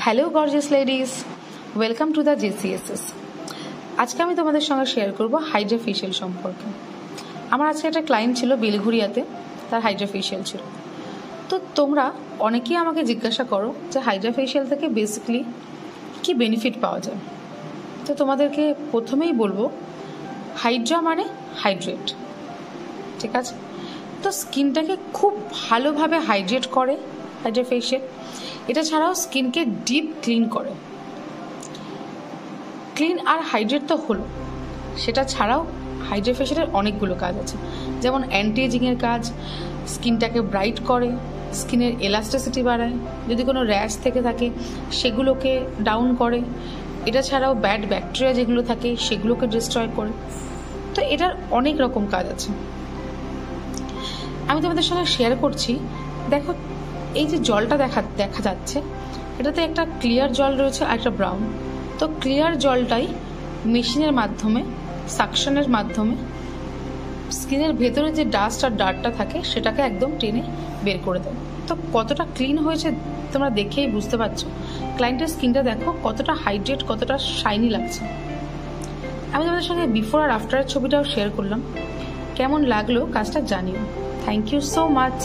Hello gorgeous ladies, welcome to the JCSS. আজকে আমি তোমাদের সঙ্গে শেয়ার করব হাইড্রা ফেশিয়াল সম্পর্কে। আমার আজকে একটা ক্লায়েন্ট ছিল বেলঘুরিয়াতে, তার হাইড্রা ফেশিয়াল ছিল। তো তোমরা অনেকেই আমাকে জিজ্ঞাসা করো যে হাইড্রা ফেশিয়াল থেকে বেসিক্যালি কি বেনিফিট পাওয়া যায়। তো তোমাদেরকে প্রথমেই বলবো, হাইড্রা মানে হাইড্রেট, ঠিক আছে? তো স্কিনটাকে খুব ভালোভাবে হাইড্রেট করে হাইড্রা ফেশিয়াল। এটা ছাড়াও স্কিনকে ডিপ ক্লিন করে। ক্লিন আর হাইড্রেট তো হলো, সেটা ছাড়াও হাইড্রা ফেশিয়ালের অনেকগুলো কাজ আছে, যেমন অ্যান্টি এজিংয়ের কাজ, স্কিনটাকে ব্রাইট করে, স্কিনের এলাস্টিসিটি বাড়ায়, যদি কোনো র্যাশ থেকে থাকে সেগুলোকে ডাউন করে। এটা ছাড়াও ব্যাড ব্যাকটেরিয়া যেগুলো থাকে সেগুলোকে ডিস্ট্রয় করে। তো এটার অনেক রকম কাজ আছে, আমি তোমাদের সঙ্গে শেয়ার করছি। দেখো, এই যে জলটা দেখা যাচ্ছে, এটাতে একটা ক্লিয়ার জল রয়েছে আর একটা ব্রাউন। তো ক্লিয়ার জলটাই মেশিনের মাধ্যমে, সাকশনের মাধ্যমে স্কিনের ভেতরে যে ডাস্ট আর ডার্টটা থাকে সেটাকে একদম টেনে বের করে দেয়। তো কতটা ক্লিন হয়েছে তোমরা দেখেই বুঝতে পারছো। ক্লায়েন্টের স্কিনটা দেখো কতটা হাইড্রেট, কতটা শাইনি লাগছে। আমি তোমাদের সঙ্গে বিফোর আর আফটারের ছবিটাও শেয়ার করলাম। কেমন লাগলো কাজটা জানিও। Thank you so much.